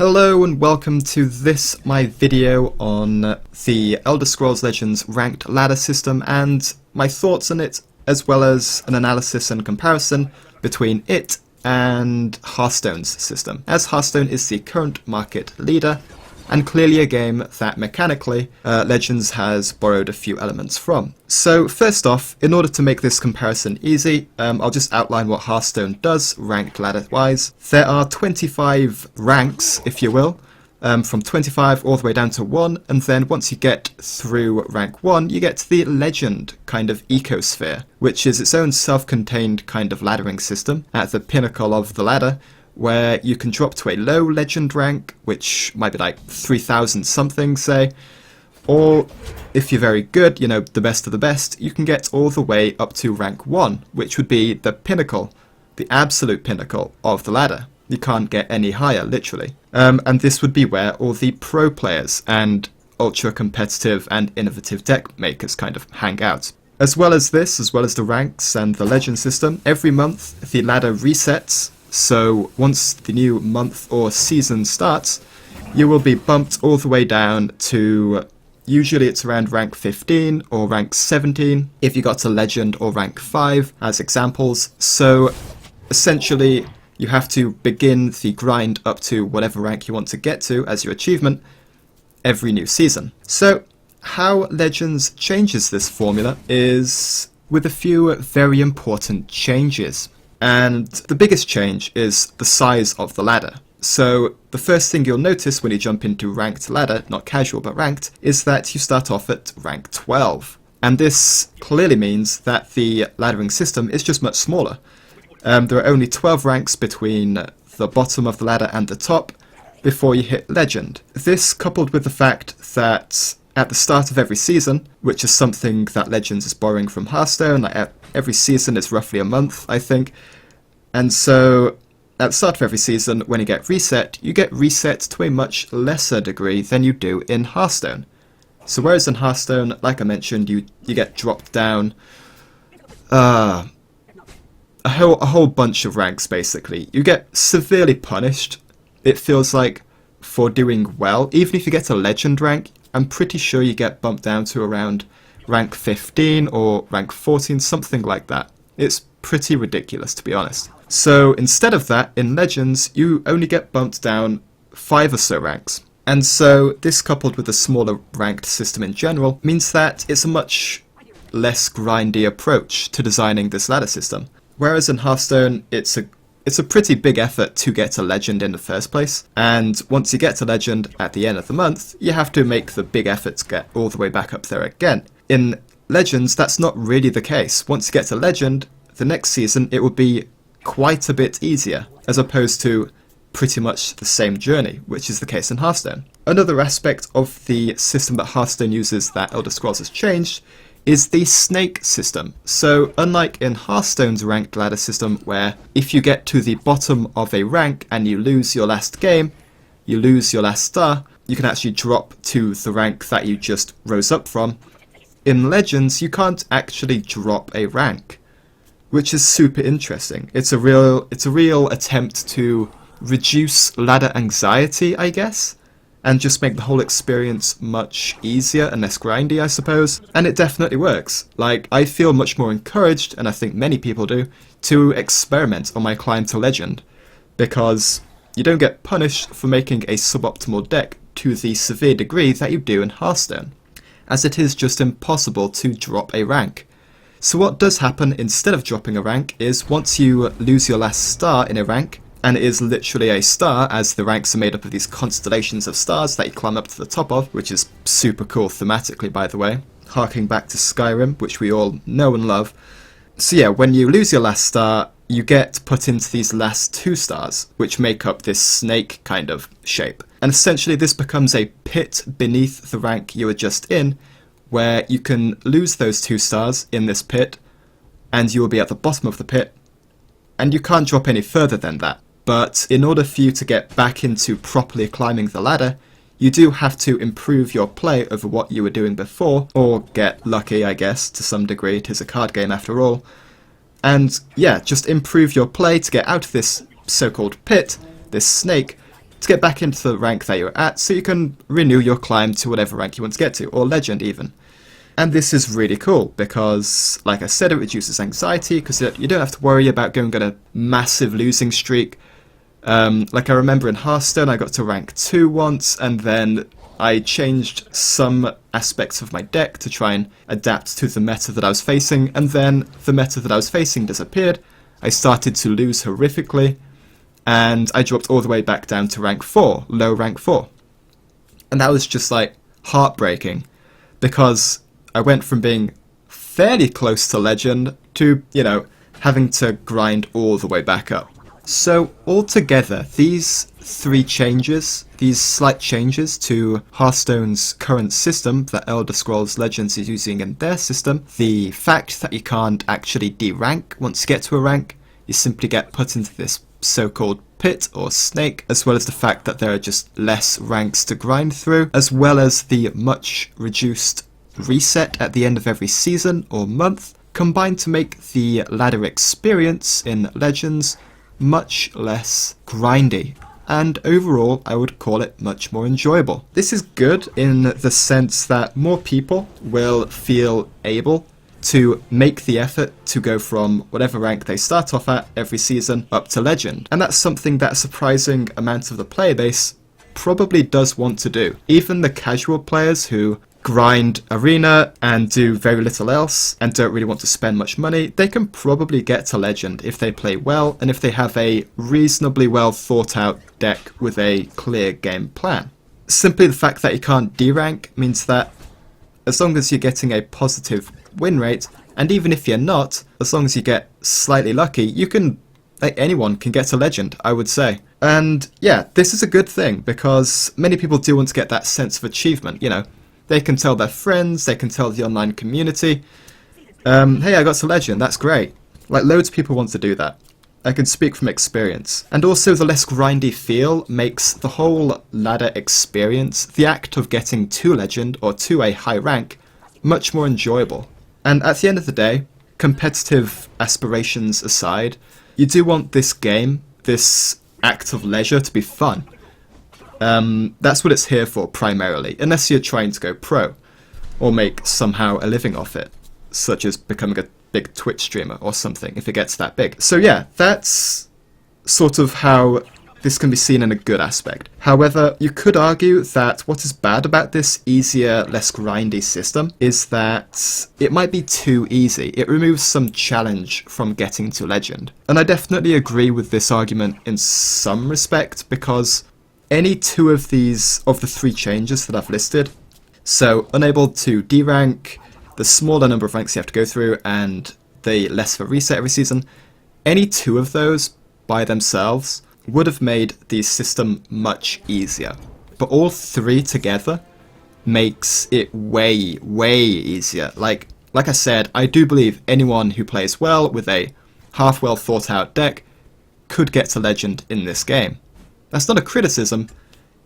Hello and welcome to this, my video on the Elder Scrolls Legends ranked ladder system and my thoughts on it, as well as an analysis and comparison between it and Hearthstone's system, as Hearthstone is the current market leader and clearly a game that mechanically Legends has borrowed a few elements from. So first off, in order to make this comparison easy, I'll just outline what Hearthstone does ranked ladder wise. There are 25 ranks, if you will, from 25 all the way down to 1, and then once you get through rank 1 you get to the legend kind of ecosphere, which is its own self-contained kind of laddering system at the pinnacle of the ladder, where you can drop to a low legend rank, which might be like 3000 something, say, or if you're very good, you know, the best of the best, you can get all the way up to rank 1, which would be the pinnacle, the absolute pinnacle of the ladder. You can't get any higher, literally. And this would be where all the pro players and ultra competitive and innovative deck makers kind of hang out. As well as this, as well as the ranks and the legend system, every month the ladder resets. So once the new month or season starts, you will be bumped all the way down to, usually it's around rank 15 or rank 17 if you got to legend, or rank 5 as examples. So essentially you have to begin the grind up to whatever rank you want to get to as your achievement every new season. So how Legends changes this formula is with a few very important changes. And the biggest change is the size of the ladder. So the first thing you'll notice when you jump into ranked ladder, not casual but ranked, is that you start off at rank 12. And this clearly means that the laddering system is just much smaller. There are only 12 ranks between the bottom of the ladder and the top before you hit legend. This, coupled with the fact that at the start of every season, which is something that Legends is borrowing from Hearthstone, like every season is roughly a month, I think. And so at the start of every season, when you get reset to a much lesser degree than you do in Hearthstone. So whereas in Hearthstone, like I mentioned, you get dropped down a whole bunch of ranks, basically. You get severely punished, it feels like, for doing well. Even if you get a legend rank, I'm pretty sure you get bumped down to around rank 15 or rank 14, something like that. It's pretty ridiculous, to be honest. So instead of that, in Legends, you only get bumped down 5 or so ranks. And so this, coupled with the smaller ranked system in general, means that it's a much less grindy approach to designing this ladder system. Whereas in Hearthstone, it's a pretty big effort to get to Legend in the first place, and once you get to Legend at the end of the month, you have to make the big effort to get all the way back up there again. In Legends, that's not really the case. Once you get to Legend, the next season it will be quite a bit easier, as opposed to pretty much the same journey, which is the case in Hearthstone. Another aspect of the system that Hearthstone uses that Elder Scrolls has changed is the snake system. So unlike in Hearthstone's ranked ladder system, where if you get to the bottom of a rank and you lose your last game, you lose your last star, you can actually drop to the rank that you just rose up from. In Legends, you can't actually drop a rank, which is super interesting. It's a real attempt to reduce ladder anxiety, I guess, and just make the whole experience much easier and less grindy, I suppose. And it definitely works. Like, I feel much more encouraged, and I think many people do, to experiment on my climb to legend, because you don't get punished for making a suboptimal deck to the severe degree that you do in Hearthstone, as it is just impossible to drop a rank. So what does happen instead of dropping a rank is, once you lose your last star in a rank, and it is literally a star, as the ranks are made up of these constellations of stars that you climb up to the top of, which is super cool thematically, by the way, harking back to Skyrim, which we all know and love. So yeah, when you lose your last star, you get put into these last 2 stars, which make up this snake kind of shape. And essentially this becomes a pit beneath the rank you were just in, where you can lose those 2 stars in this pit, and you will be at the bottom of the pit, and you can't drop any further than that. But in order for you to get back into properly climbing the ladder, you do have to improve your play over what you were doing before, or get lucky, I guess, to some degree. It is a card game after all. And yeah, just improve your play to get out of this so-called pit, this snake, to get back into the rank that you're at, so you can renew your climb to whatever rank you want to get to, or legend even. And this is really cool because, like I said, it reduces anxiety because you don't have to worry about going on a massive losing streak. Like I remember in Hearthstone, I got to rank 2 once, and then I changed some aspects of my deck to try and adapt to the meta that I was facing, and then the meta that I was facing disappeared. I started to lose horrifically, and I dropped all the way back down to rank 4, low rank 4. And that was just like heartbreaking because I went from being fairly close to legend to, having to grind all the way back up. So altogether, these 3 changes, these slight changes to Hearthstone's current system that Elder Scrolls Legends is using in their system, the fact that you can't actually de-rank once you get to a rank, you simply get put into this so-called pit or snake, as well as the fact that there are just less ranks to grind through, as well as the much reduced reset at the end of every season or month, combined to make the ladder experience in Legends much less grindy, and overall I would call it much more enjoyable. This is good in the sense that more people will feel able to make the effort to go from whatever rank they start off at every season up to legend, and that's something that a surprising amount of the player base probably does want to do. Even the casual players who grind arena and do very little else and don't really want to spend much money, they can probably get to legend if they play well and if they have a reasonably well thought out deck with a clear game plan. Simply the fact that you can't de-rank means that as long as you're getting a positive win rate, and even if you're not, as long as you get slightly lucky, anyone can get to legend, I would say. And yeah, this is a good thing because many people do want to get that sense of achievement, They can tell their friends, they can tell the online community, hey, I got to legend, that's great. Like, loads of people want to do that. I can speak from experience. And also the less grindy feel makes the whole ladder experience, the act of getting to legend or to a high rank, much more enjoyable. And at the end of the day, competitive aspirations aside, you do want this game, this act of leisure, to be fun. That's what it's here for primarily, unless you're trying to go pro, or make somehow a living off it, such as becoming a big Twitch streamer or something, if it gets that big. So yeah, that's sort of how this can be seen in a good aspect. However, you could argue that what is bad about this easier, less grindy system is that it might be too easy. It removes some challenge from getting to legend. And I definitely agree with this argument in some respect, because any 2 of the 3 changes that I've listed, so unable to de-rank, the smaller number of ranks you have to go through, and the less of a reset every season, any 2 of those by themselves would have made the system much easier. But all 3 together makes it way, way easier. Like I said, I do believe anyone who plays well with a half well thought out deck could get to legend in this game. That's not a criticism,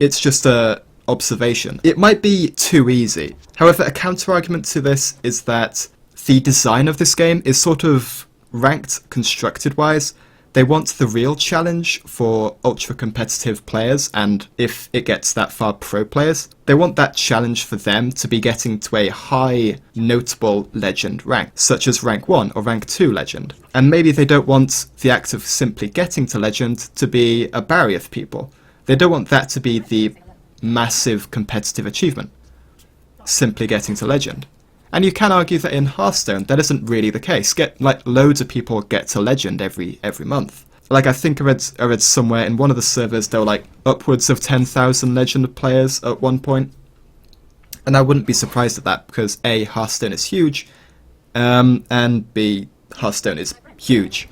it's just a observation. It might be too easy. However, a counter-argument to this is that the design of this game is sort of ranked constructed-wise. They want the real challenge for ultra-competitive players, and if it gets that far pro players, they want that challenge for them to be getting to a high, notable legend rank, such as rank 1 or rank 2 legend. And maybe they don't want the act of simply getting to legend to be a barrier for people. They don't want that to be the massive competitive achievement, simply getting to legend. And you can argue that in Hearthstone, that isn't really the case. Loads of people get to legend every month. Like, I think I read somewhere in one of the servers there were upwards of 10,000 legend players at one point. And I wouldn't be surprised at that because A, Hearthstone is huge, and B, Hearthstone is huge.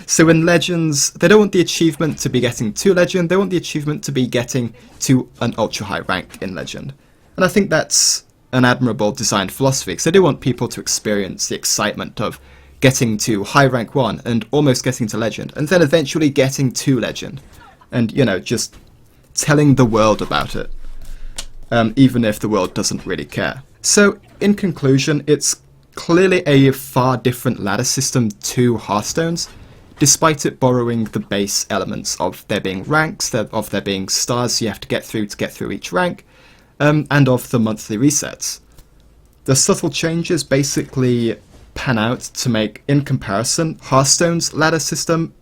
So in Legends, they don't want the achievement to be getting to legend, they want the achievement to be getting to an ultra high rank in legend. And I think that's an admirable design philosophy, because they do want people to experience the excitement of getting to high rank 1 and almost getting to legend, and then eventually getting to legend, and just telling the world about it, even if the world doesn't really care. So in conclusion, it's clearly a far different ladder system to Hearthstone's, despite it borrowing the base elements of there being ranks, of there being stars you have to get through each rank, and of the monthly resets. The subtle changes basically pan out to make, in comparison, Hearthstone's ladder system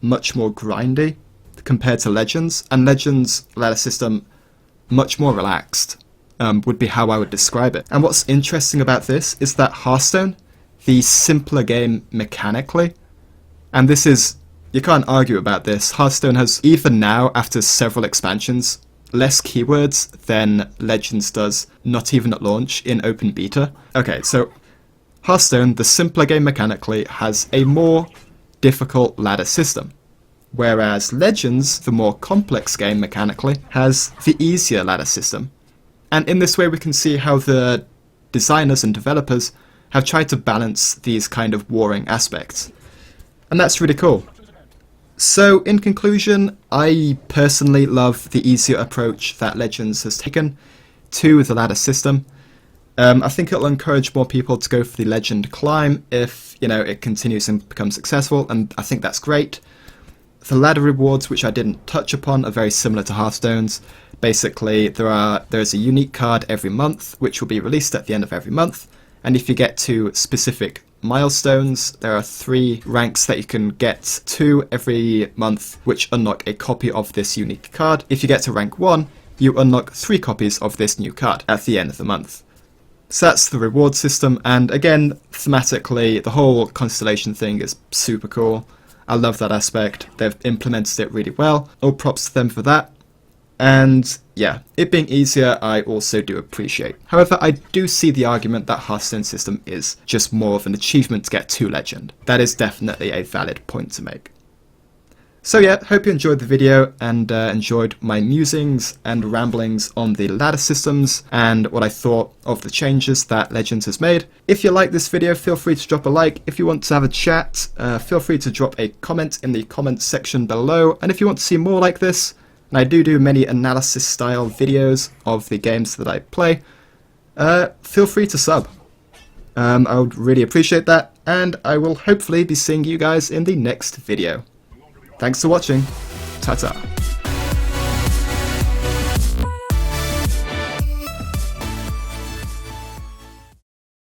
much more grindy compared to Legends, and Legends' ladder system much more relaxed, would be how I would describe it. And what's interesting about this is that Hearthstone, the simpler game mechanically, and this is, you can't argue about this, Hearthstone has, even now after several expansions, less keywords than Legends does, not even at launch, in open beta. Okay, so Hearthstone, the simpler game mechanically, has a more difficult ladder system, whereas Legends, the more complex game mechanically, has the easier ladder system. And in this way we can see how the designers and developers have tried to balance these kind of warring aspects. And that's really cool. So in conclusion, I personally love the easier approach that Legends has taken to the ladder system. I think it'll encourage more people to go for the Legend climb if, it continues and becomes successful, and I think that's great. The ladder rewards, which I didn't touch upon, are very similar to Hearthstone's. Basically, there's a unique card every month, which will be released at the end of every month, and if you get to specific milestones, there are 3 ranks that you can get to every month, which unlock a copy of this unique card. If you get to rank 1, you unlock 3 copies of this new card at the end of the month. So that's the reward system, and again, thematically, the whole constellation thing is super cool. I love that aspect. They've implemented it really well. All props to them for that. And yeah, it being easier I also do appreciate. However, I do see the argument that Hearthstone's system is just more of an achievement to get to Legend. That is definitely a valid point to make. So yeah, hope you enjoyed the video and enjoyed my musings and ramblings on the ladder systems and what I thought of the changes that Legends has made. If you like this video, feel free to drop a like. If you want to have a chat, feel free to drop a comment in the comments section below. And if you want to see more like this, and I do many analysis style videos of the games that I play, feel free to sub. I would really appreciate that, and I will hopefully be seeing you guys in the next video. Thanks for watching. Ta-ta.